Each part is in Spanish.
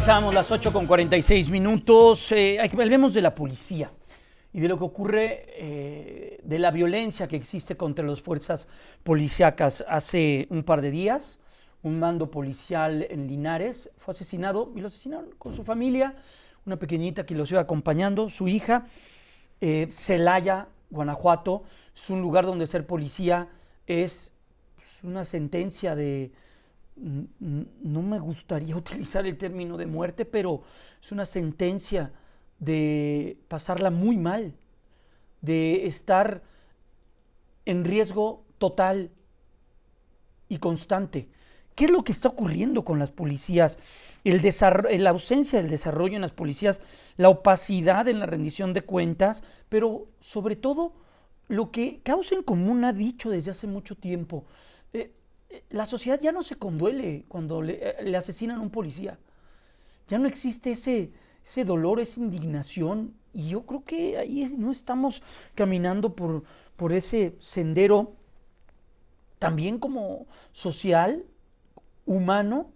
Empezamos las 8:46. Hablemos de la policía y de lo que ocurre, de la violencia que existe contra las fuerzas policíacas. Hace un par de días, un mando policial en Linares fue asesinado y lo asesinaron con su familia, una pequeñita que los iba acompañando, su hija. Celaya, Guanajuato, es un lugar donde ser policía es una sentencia de... No me gustaría utilizar el término de muerte, pero es una sentencia de pasarla muy mal, de estar en riesgo total y constante. ¿Qué es lo que está ocurriendo con las policías? La ausencia del desarrollo en las policías, la opacidad en la rendición de cuentas, pero sobre todo lo que Causa en Común ha dicho desde hace mucho tiempo. La sociedad ya no se conduele cuando le asesinan a un policía. Ya no existe ese dolor, esa indignación. Y yo creo que ahí no estamos caminando por ese sendero también como social, humano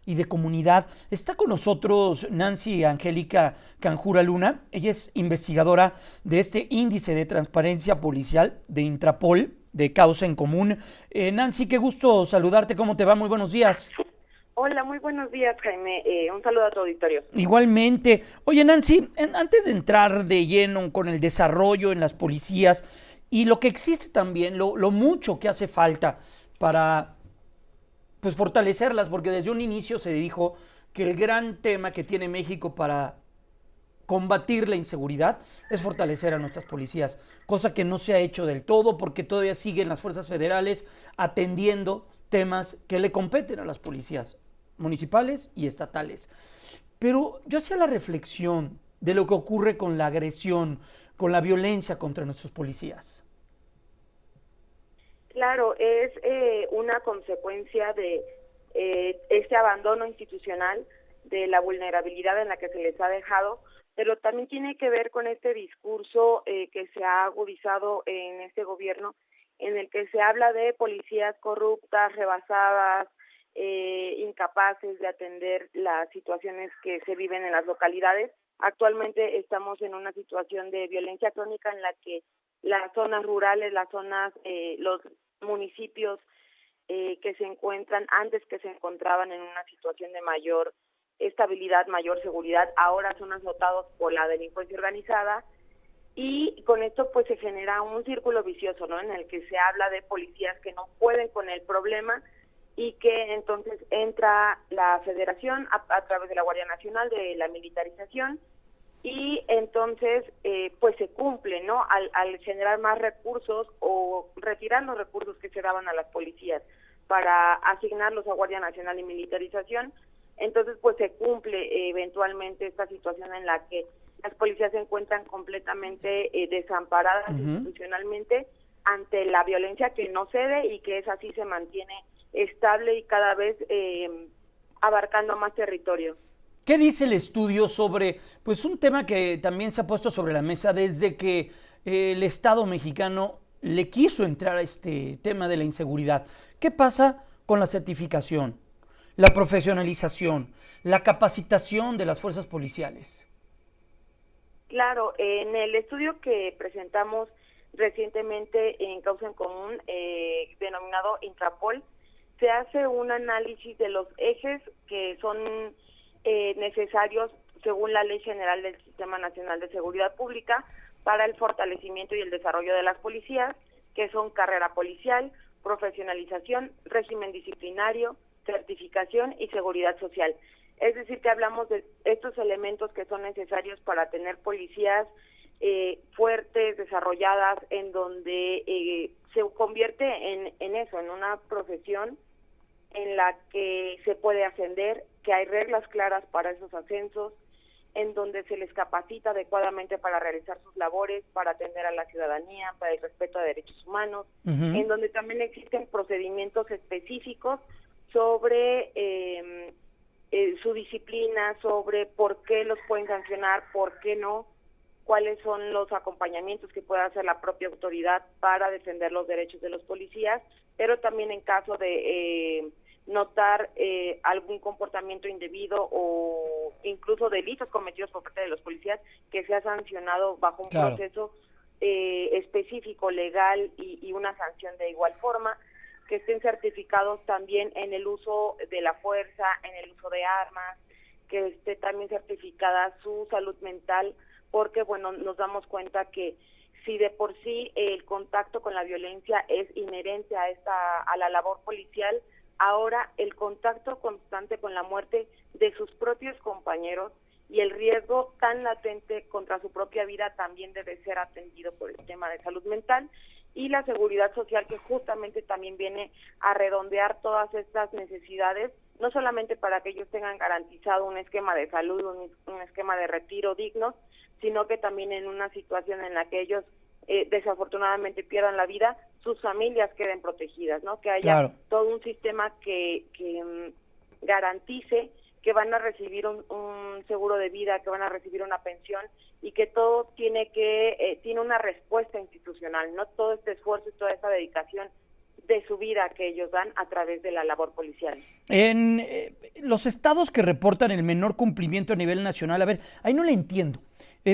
y de comunidad. Está con nosotros Nancy Angélica Canjura Luna. Ella es investigadora de este índice de transparencia policial de Intrapol, de Causa en Común. Nancy, qué gusto saludarte. ¿Cómo te va? Muy buenos días. Hola, muy buenos días, Jaime. Un saludo a tu auditorio. Igualmente. Oye, Nancy, antes de entrar de lleno con el desarrollo en las policías y lo que existe también, lo mucho que hace falta para pues fortalecerlas, porque desde un inicio se dijo que el gran tema que tiene México para combatir la inseguridad es fortalecer a nuestras policías, cosa que no se ha hecho del todo porque todavía siguen las fuerzas federales atendiendo temas que le competen a las policías municipales y estatales. Pero yo hacía la reflexión de lo que ocurre con la agresión, con la violencia contra nuestros policías. Claro, es una consecuencia de este abandono institucional, de la vulnerabilidad en la que se les ha dejado, pero también tiene que ver con este discurso que se ha agudizado en este gobierno, en el que se habla de policías corruptas, rebasadas, incapaces de atender las situaciones que se viven en las localidades. Actualmente estamos en una situación de violencia crónica en la que las zonas rurales, los municipios que se encuentran antes, que se encontraban en una situación de mayor estabilidad, mayor seguridad, ahora son azotados por la delincuencia organizada, y con esto pues se genera un círculo vicioso, ¿no?, en el que se habla de policías que no pueden con el problema y que entonces entra la Federación a través de la Guardia Nacional, de la militarización, y entonces pues se cumple, ¿no?, al generar más recursos o retirar los recursos que se daban a las policías para asignarlos a Guardia Nacional y militarización. Entonces pues se cumple eventualmente esta situación en la que las policías se encuentran completamente desamparadas institucionalmente ante la violencia que no cede y que es así, se mantiene estable y cada vez abarcando más territorio. ¿Qué dice el estudio sobre pues un tema que también se ha puesto sobre la mesa desde que el Estado mexicano le quiso entrar a este tema de la inseguridad? ¿Qué pasa con la certificación, la profesionalización, la capacitación de las fuerzas policiales? Claro, en el estudio que presentamos recientemente en Causa en Común, denominado Intrapol, se hace un análisis de los ejes que son necesarios según la Ley General del Sistema Nacional de Seguridad Pública para el fortalecimiento y el desarrollo de las policías, que son carrera policial, profesionalización, régimen disciplinario, certificación y seguridad social. Es decir, que hablamos de estos elementos que son necesarios para tener policías fuertes, desarrolladas, en donde se convierte en eso, en una profesión en la que se puede ascender, que hay reglas claras para esos ascensos, en donde se les capacita adecuadamente para realizar sus labores, para atender a la ciudadanía, para el respeto a derechos humanos, en donde también existen procedimientos específicos sobre su disciplina, sobre por qué los pueden sancionar, por qué no, cuáles son los acompañamientos que puede hacer la propia autoridad para defender los derechos de los policías, pero también en caso de notar algún comportamiento indebido o incluso delitos cometidos por parte de los policías, que sea sancionado bajo un proceso específico, legal y una sanción de igual forma, que estén certificados también en el uso de la fuerza, en el uso de armas, que esté también certificada su salud mental, porque bueno, nos damos cuenta que si de por sí el contacto con la violencia es inherente a la labor policial, ahora el contacto constante con la muerte de sus propios compañeros y el riesgo tan latente contra su propia vida también debe ser atendido por el tema de salud mental y la seguridad social, que justamente también viene a redondear todas estas necesidades, no solamente para que ellos tengan garantizado un esquema de salud, un esquema de retiro digno, sino que también en una situación en la que ellos desafortunadamente pierdan la vida, sus familias queden protegidas, ¿no? Que haya todo un sistema que garantice que van a recibir un seguro de vida, que van a recibir una pensión y que todo tiene una respuesta institucional, no todo este esfuerzo y toda esta dedicación de su vida que ellos dan a través de la labor policial. En los estados que reportan el menor cumplimiento a nivel nacional, a ver, ahí no le entiendo.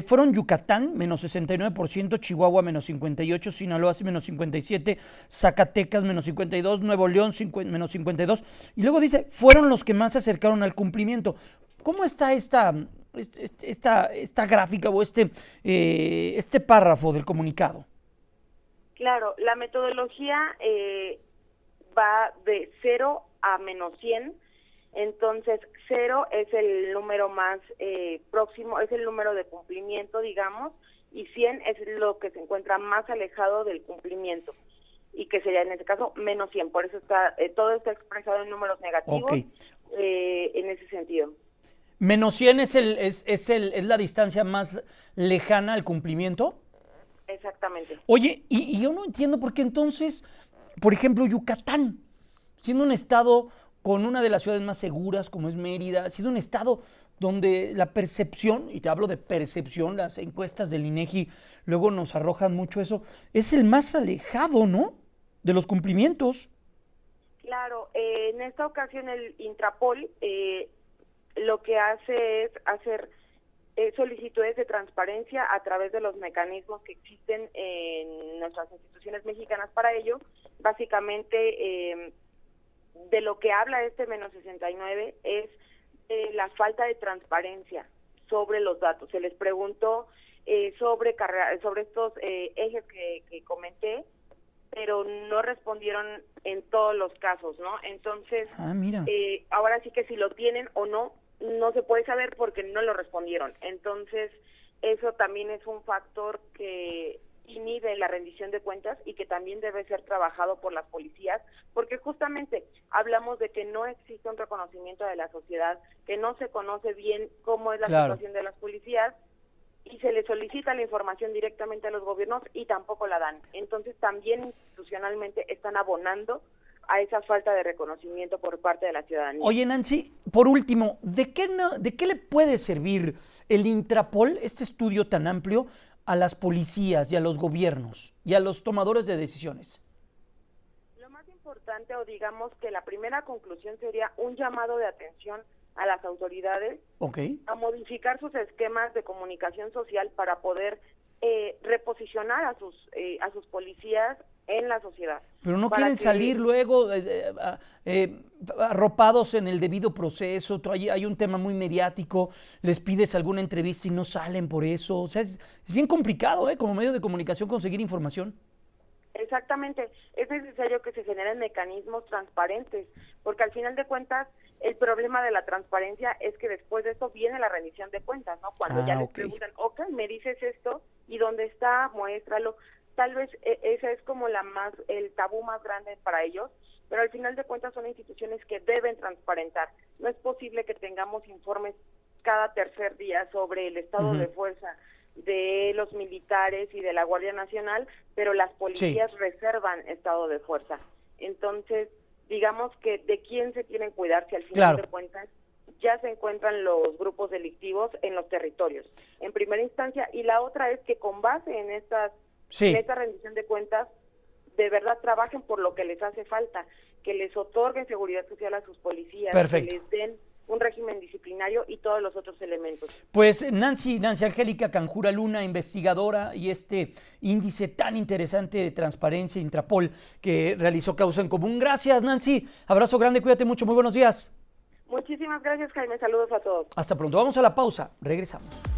Fueron Yucatán, menos 69%, Chihuahua, menos 58%, Sinaloa, menos 57%, Zacatecas, menos 52%, Nuevo León, menos 52%. Y luego dice, fueron los que más se acercaron al cumplimiento. ¿Cómo está esta gráfica o este párrafo del comunicado? Claro, la metodología va de 0 a menos 100, entonces 0 es el número más próximo, es el número de cumplimiento, digamos, y 100 es lo que se encuentra más alejado del cumplimiento, y que sería en este caso menos 100, por eso todo está expresado en números negativos. En ese sentido. ¿Menos 100 es la distancia más lejana al cumplimiento? Exactamente. Oye, y yo no entiendo por qué entonces, por ejemplo, Yucatán, siendo un estado con una de las ciudades más seguras como es Mérida, siendo un estado donde la percepción, y te hablo de percepción, las encuestas del INEGI luego nos arrojan mucho eso, es el más alejado, ¿no?, de los cumplimientos. Claro, en esta ocasión el Intrapol lo que hace es hacer solicitudes de transparencia a través de los mecanismos que existen en nuestras instituciones mexicanas para ello. Básicamente, de lo que habla este menos 69 es la falta de transparencia sobre los datos. Se les preguntó sobre estos ejes que comenté, pero no respondieron en todos los casos, ¿no? Entonces, mira. Ahora sí que si lo tienen o no se puede saber porque no lo respondieron. Entonces, eso también es un factor que inhibe la rendición de cuentas y que también debe ser trabajado por las policías, porque justamente hablamos de que no existe un reconocimiento de la sociedad, que no se conoce bien cómo es la situación de las policías, y se le solicita la información directamente a los gobiernos y tampoco la dan. Entonces también institucionalmente están abonando a esa falta de reconocimiento por parte de la ciudadanía. Oye, Nancy, por último, ¿de qué le puede servir el Intrapol, este estudio tan amplio, a las policías y a los gobiernos y a los tomadores de decisiones? Lo más importante, o digamos que la primera conclusión, sería un llamado de atención a las autoridades a modificar sus esquemas de comunicación social para poder reposicionar a sus policías en la sociedad. Pero no quieren salir luego arropados en el debido proceso. Hay un tema muy mediático, les pides alguna entrevista y no salen por eso. O sea, es bien complicado, como medio de comunicación, conseguir información. Exactamente, es necesario que se generen mecanismos transparentes, porque al final de cuentas el problema de la transparencia es que después de esto viene la rendición de cuentas, ¿no? Cuando ya les preguntan, me dices esto, ¿y dónde está? Muéstralo. Tal vez ese es como el tabú más grande para ellos, pero al final de cuentas son instituciones que deben transparentar. No es posible que tengamos informes cada tercer día sobre el estado de fuerza de los militares y de la Guardia Nacional, pero las policías reservan estado de fuerza. Entonces, digamos que ¿de quién se quieren cuidar si al final de cuentas ya se encuentran los grupos delictivos en los territorios? En primera instancia, y la otra es que con base en esta rendición de cuentas de verdad trabajen por lo que les hace falta, que les otorguen seguridad social a sus policías, Perfecto. que les den un régimen disciplinario y todos los otros elementos. Pues Nancy Angélica Canjura Luna, investigadora, y este índice tan interesante de transparencia Intrapol que realizó Causa en Común. Gracias, Nancy. Abrazo grande, cuídate mucho, muy buenos días. Muchísimas gracias, Jaime. Saludos a todos. Hasta pronto. Vamos a la pausa. Regresamos.